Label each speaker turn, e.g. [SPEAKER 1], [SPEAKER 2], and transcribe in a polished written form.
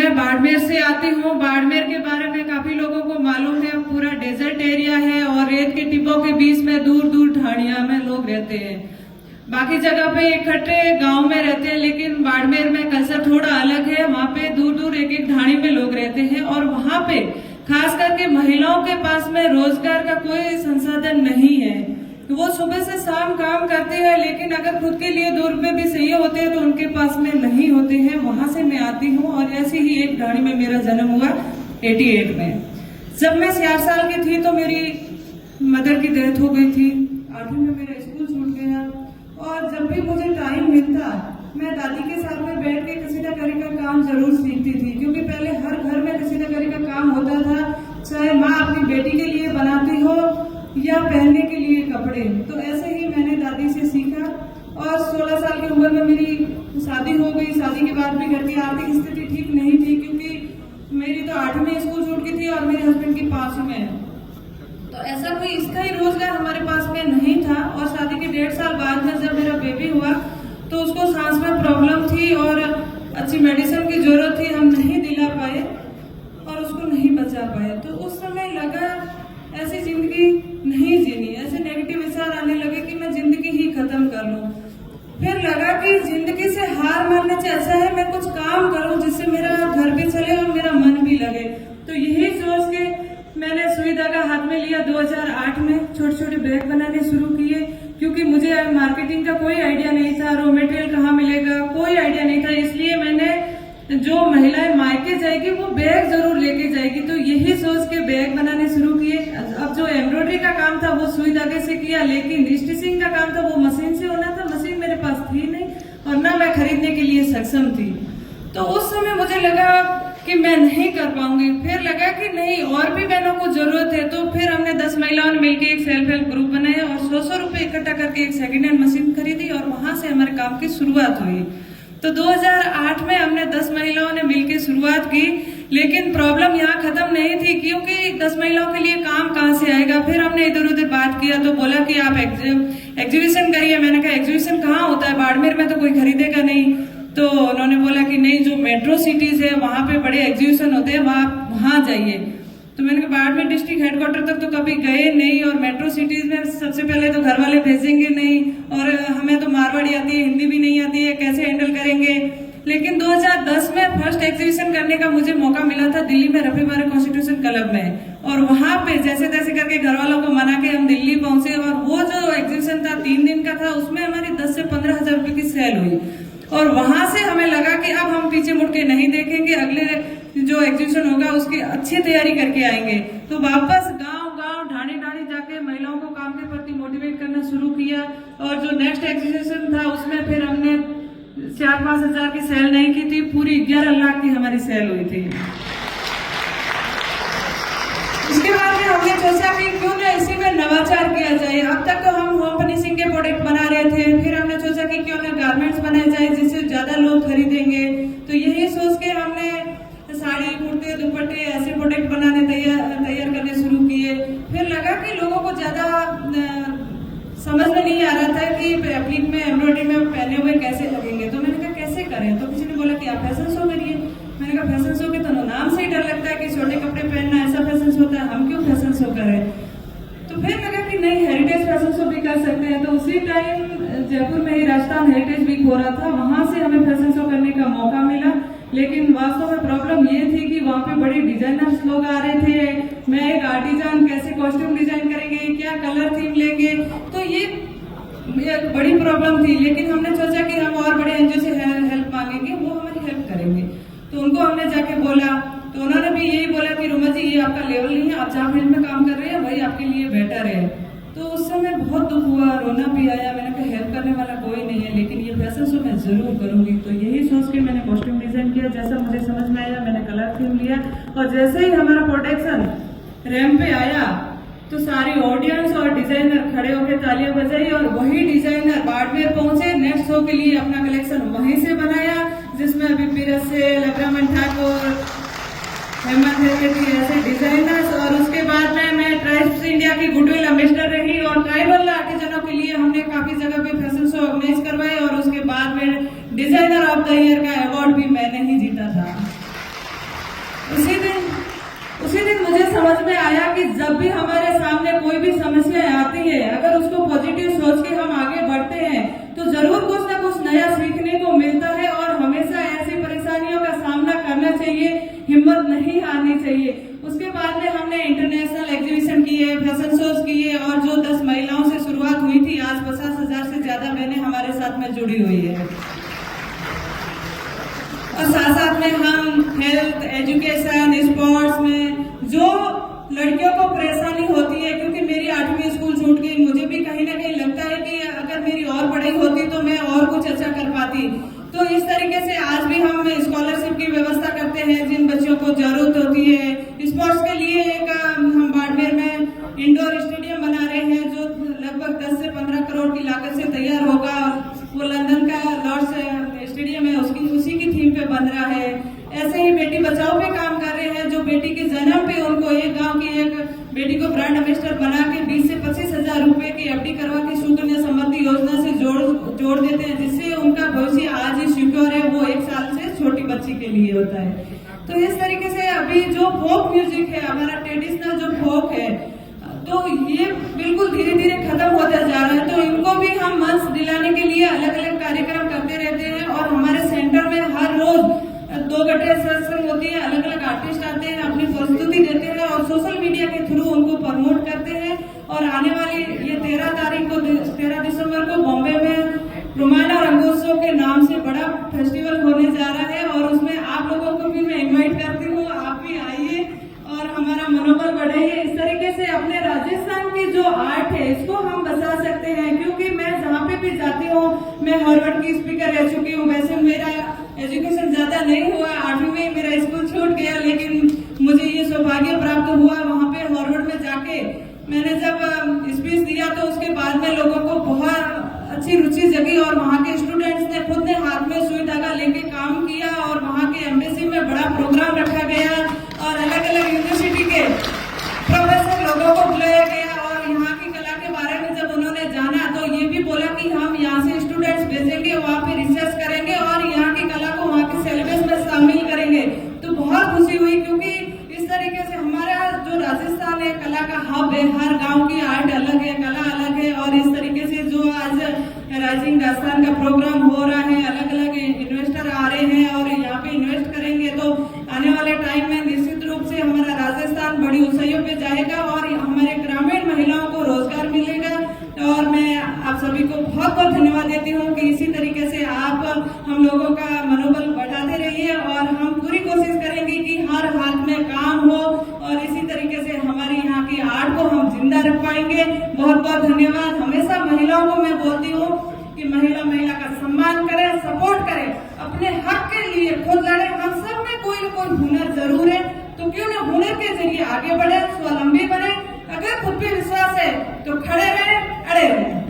[SPEAKER 1] मैं बाड़मेर से आती हूँ। बाड़मेर के बारे में काफी लोगों को मालूम है, पूरा डेजर्ट एरिया है और रेत के टिब्बों के बीच में दूर दूर ढाणिया में लोग रहते हैं। बाकी जगह पे इकट्ठे गांव में रहते हैं, लेकिन बाड़मेर में कल्चर थोड़ा अलग है। वहाँ पे दूर दूर एक एक ढाणी में लोग रहते हैं और वहाँ पे खास करके महिलाओं के पास में रोजगार का कोई संसाधन नहीं है। वो सुबह से शाम काम करते हैं, लेकिन अगर खुद के लिए 2 रुपए भी चाहिए होते हैं तो उनके पास में नहीं होते हैं। वहां से मैं आती हूँ और ऐसी ही एक ढाणी में मेरा जन्म हुआ 88 में। जब मैं 4 साल की थी तो मेरी मदर की डेथ हो गई थी। 8वीं में मेरा स्कूल छूट गया और जब भी मुझे टाइम मिलता मैं दादी के साथ में बैठ के कसीदाकारी का काम जरूर सीखती थी, क्योंकि पहले हर घर में कसीदाकारी का काम होता था, चाहे माँ अपनी बेटी के लिए बनाती हो या पहनने के लिए कपड़े। तो ऐसे ही मैंने दादी से सीखा और 16 साल की उम्र में मेरी शादी हो गई। शादी के बाद भी घर की आर्थिक स्थिति ठीक नहीं थी, क्योंकि मेरी तो 8वीं में स्कूल छूट गई थी और मेरे हस्बैंड की 5वीं में। तो ऐसा कोई स्थायी रोजगार हमारे पास में नहीं था। और शादी के 1.5 साल बाद में जब मेरा बेबी हुआ तो उसको सांस में प्रॉब्लम थी और अच्छी मेडिसिन की जरूरत थी, हम नहीं दिला पाए और उसको नहीं बचा पाए। तो उस समय लगा ऐसी जिंदगी नहीं जीनी, ऐसे नेगेटिव विचार आने लगे कि मैं जिंदगी ही खत्म कर लूं। फिर लगा कि जिंदगी से हार मानने से अच्छा है मैं कुछ काम करूं जिससे मेरा घर भी चले और मेरा मन भी लगे। तो यही सोच के मैंने सुई धागा हाथ में लिया। 2008 में छोटे छोटे बैग बनाने शुरू किए, क्योंकि मुझे मार्केटिंग का कोई आइडिया नहीं था, रॉ मटेरियल कहाँ मिलेगा कोई आइडिया नहीं था। इसलिए मैंने जो महिलाएं मायके जाएगी वो बैग जरूर लेके जाएगी, तो यही सोच के बैग बनाने शुरू किए। अब जो एम्ब्रॉयडरी का काम था वो सुई धागे से किया, लेकिन स्टिचिंग का काम था वो मशीन से होना था। मशीन मेरे पास थी नहीं और ना मैं खरीदने के लिए सक्षम थी। तो उस समय मुझे लगा कि मैं नहीं कर पाऊंगी। फिर लगा कि नहीं, और भी बहनों को जरूरत है। तो फिर हमने 10 महिलाओं ने मिलकर एक सेल्फ हेल्प ग्रुप बनाया और 100 रुपए इकट्ठा करके एक सेकेंड हैंड मशीन खरीदी और वहां से हमारे काम की शुरुआत हुई। तो 2008 में हमने 10 महिलाओं ने मिलकर शुरुआत की, लेकिन प्रॉब्लम यहाँ खत्म नहीं थी, क्योंकि 10 महिलाओं के लिए काम कहाँ से आएगा। फिर हमने इधर उधर बात किया तो बोला कि आप एग्जीबिशन करिए। मैंने कहा एग्जीबिशन कहाँ होता है, बाड़मेर में तो कोई खरीदेगा नहीं। तो उन्होंने बोला कि नहीं, जो मेट्रो सिटीज है वहां पे बड़े एग्जीबिशन होते हैं, वहां जाइए। तो मैंने कहा बाड़मेर डिस्ट्रिक्ट हेडक्वार्टर तक तो कभी गए नहीं और मेट्रो सिटीज में सबसे पहले तो घर वाले भेजेंगे नहीं और हमें तो मारवाड़ी आती है, हिंदी भी नहीं आती है, कैसे हैंडल करेंगे। लेकिन 2010 में फर्स्ट एग्जीबिशन करने का मुझे मौका मिला था दिल्ली में रफीबारे कॉन्स्टिट्यूशन क्लब में। और वहां पे जैसे तैसे करके घर वालों को मना के हम दिल्ली पहुंचे और वो जो एग्जीबिशन था 3 दिन का था, उसमें हमारी 10 से 15 हजार रुपए की सेल हुई। और वहां से हमें लगा कि अब हम पीछे मुड़ के नहीं देखेंगे, अगले जो एग्जीबिशन होगा उसकी अच्छी तैयारी करके आएंगे। तो वापस गांव ढाणी जाके महिलाओं को काम के प्रति मोटिवेट करना शुरू किया। और जो नेक्स्ट एग्जीबिशन था उसमें फिर हमने 4-5 हजार की सेल नहीं की थी, पूरी 11 लाख की हमारी सेल हुई थी। इसके बाद में हमने सोचा कि क्यों ना इसी में नवाचार किया जाए। अब तक तो हम होम फर्निशिंग के प्रोडक्ट बना रहे थे, फिर हमने सोचा कि क्यों ना गारमेंट्स बनाए जाए जिससे ज्यादा लोग खरीदेंगे। तो यही सोच के हमने साड़ी, कुर्ते, दुपट्टे ऐसे प्रोडक्ट बनाने तैयार करने शुरू किए। फिर लगा कि लोगों को ज्यादा समझ में नहीं आ रहा था कि एप्लिक में एम्ब्रॉयडरी में पहने हुए कैसे लगेंगे। तो मैंने कहा कैसे करें, तो किसी ने बोला कि आप फैशन शो करिए। मैंने कहा फैशन शो के तो नाम से ही डर लगता है कि छोटे कपड़े पहनना ऐसा फैशन शो होता है, हम क्यों फैशन शो करें। तो फिर लगा कि नहीं, हेरिटेज फैशन शो भी कर सकते हैं। तो उसी टाइम जयपुर में ही राजस्थान हेरिटेज वीक हो रहा था, वहां से हमें फैशन शो करने का मौका मिला। लेकिन वास्तव में प्रॉब्लम ये थी कि वहाँ पे बड़े डिजाइनर्स लोग आ रहे थे। मैं एक आर्टिजान कैसे कॉस्ट्यूम डिजाइन करेंगे, क्या कलर थीम लेंगे, तो ये एक बड़ी प्रॉब्लम थी। लेकिन हमने सोचा कि हम और बड़े एनजीओ से हेल्प मांगेंगे, वो हमारी हेल्प करेंगे। तो उनको हमने जाके बोला तो उन्होंने भी यही बोला कि रुमा जी ये आपका लेवल नहीं है, आप जहाँ फील्ड में काम कर रहे हैं वही आपके लिए बेटर है। तो उस समय बहुत दुख हुआ, रोना भी आया। मैंने कहा हेल्प करने वाला कोई नहीं है, लेकिन ये फैशन शो मैं जरूर करूंगी। तो यही सोच के मैंने कॉस्ट्यूम डिजाइन किया, जैसा मुझे समझ में आया मैंने कलर थीम लिया। और जैसे ही हमारा प्रोडक्शन रैंप पे आया तो सारी ऑडियंस और डिजाइनर खड़े होकर तालियां बजाई और वही डिजाइनर बाड़मेर पहुंचे नेक्स्ट शो के लिए अपना कलेक्शन वहीं से बनाया, जिसमें अभी पीरस से लवरामन ठाकुर, हेमंत त्रिवेदी ऐसे डिजाइनर्स। और उसके बाद में मैं ट्राइब्स इंडिया की गुडविल एम्बेसडर रही और ट्राइबल आर्टिजनों के लिए हमने काफी जगह पे फैशन शो ऑर्गेनाइज करवाए और उसके बाद में डिजाइनर ऑफ द ईयर का अवार्ड भी मैंने ही जीता था। समझ में आया कि जब भी हमारे सामने कोई भी समस्या आती है, अगर उसको पॉजिटिव सोच के हम आगे बढ़ते हैं तो जरूर कुछ ना कुछ नया सीखने को मिलता है। और हमेशा ऐसी परेशानियों का सामना करना चाहिए, हिम्मत नहीं हारनी चाहिए। उसके बाद में हमने इंटरनेशनल एग्जीबिशन किए, फैशन शोज किए, और जो 10 महिलाओं से शुरुआत हुई थी, आज 50,000 से ज्यादा बहनें हमारे साथ में जुड़ी हुई है। और साथ साथ में हम हेल्थ, एजुकेशन, स्पोर्ट्स में जो लड़कियों को परेशानी होती है, क्योंकि मेरी 8वीं स्कूल छूट गई, मुझे भी कहीं ना कहीं लगता है कि अगर मेरी और पढ़ाई होती तो मैं और कुछ अच्छा कर पाती। तो इस तरीके से आज भी हम स्कॉलरशिप की व्यवस्था करते हैं जिन बच्चों को जरूरत होती है। स्पोर्ट्स के लिए एक हम बाड़मेर में इंडोर स्टेडियम बना रहे हैं जो लगभग 10 से 15 करोड़ की लागत से तैयार होगा। वो लंदन का लॉर्ड्स स्टेडियम है, उसी की थीम पे बन रहा है। ऐसे ही बेटी बचाओ पे काम कर रहे हैं, जो बेटी के जन्म पे उनको एक गांव की एक बेटी को ब्रांड एम्बेसडर बना के 20 से 25,000 रुपए की एफडी करवा के सुकन्या समृद्धि योजना से जोड़ देते हैं, जिससे उनका भविष्य आज ही सिक्योर है। वो 1 साल से छोटी बच्ची के लिए होता है। तो इस तरीके से अभी जो फोक म्यूजिक है, हमारा ट्रेडिशनल जो फोक है, तो ये बिल्कुल धीरे धीरे खत्म होता जा रहा है। तो इनको भी हम मंच दिलाने के लिए अलग अलग कार्यक्रम करते रहते हैं। और हमारे सेंटर में हर रोज 2 घंटे सत्संग होती है, अलग अलग आर्टिस्ट आते हैं, अपनी प्रस्तुति देते हैं और सोशल मीडिया के थ्रू उनको प्रमोट करते हैं। और आने वाली ये 13 दिसंबर को बॉम्बे में रोमाना रंगोत्सव के नाम से बड़ा फेस्टिवल होने जा रहा है। और उसमें आप लोगों को भी मैं इनवाइट करती हूँ, आप भी आइए और हमारा मनोबल बढ़ाइए। इस तरीके से अपने राजस्थान की जो आर्ट है इसको हम बचा सकते हैं, क्योंकि मैं जहाँ पे भी जाती हूँ, मैं हार्वर्ड की स्पीकर रह चुकी हूँ। वैसे मेरा एजुकेशन ज्यादा नहीं हुआ, 8वीं में मेरा स्कूल छूट गया, लेकिन मुझे ये सौभाग्य प्राप्त हुआ वहाँ पे हार्वर्ड में जाके मैंने जब स्पीच दिया तो उसके बाद में लोगों को बहुत अच्छी रुचि जगी। और वहाँ के स्टूडेंट्स ने खुद ने हाथ में सुई धागा लेके काम किया और वहाँ के एम्बेसी में बड़ा प्रोग्राम रखा गया और अलग अलग यूनिवर्सिटी के प्रोफेसर लोगों को बुलाया गया। और यहाँ की कला के बारे में जब उन्होंने जाना तो ये भी बोला कि हम यहाँ से स्टूडेंट्स भेजेंगे, वहाँ पे रिसर्च करेंगे और यहाँ की कला को वहाँ के सिलेबस में शामिल करेंगे। तो बहुत खुशी हुई, क्योंकि इस तरीके से हमारा जो राजस्थान है कला का हब है। हर गांव की आर्ट अलग है, कला अलग है। और इस तरीके से जो आज राइजिंग राजस्थान का प्रोग्राम हो रहा है, अलग अलग इन्वेस्टर आ रहे हैं और यहाँ पे इन्वेस्ट करेंगे, तो आने वाले टाइम में निश्चित रूप से हमारा राजस्थान बड़ी ऊंचाइयों पे जाएगा और हमारे ग्रामीण महिलाओं को रोजगार मिलेगा। और मैं आप सभी को बहुत बहुत धन्यवाद देती हूँ कि इसी तरीके से आप हम लोगों का मनोबल बढ़ाते रहिए और हम पूरी कोशिश करेंगे कि हर हाथ में काम हो और इसी तरीके से हमारी यहाँ की आर्ट को हम जिंदा रख पाएंगे। बहुत बहुत धन्यवाद। हमेशा महिलाओं को मैं बोलती हूँ कि महिला का सम्मान करें, सपोर्ट करें, अपने हक के लिए खुद लड़े। हम सब में कोई न कोई हुनर जरूर है, तो क्यों न हुनर के जरिए आगे बढ़े, स्वावलंबी बने। अगर खुद पे विश्वास है तो खड़े रहे, अड़े रहे।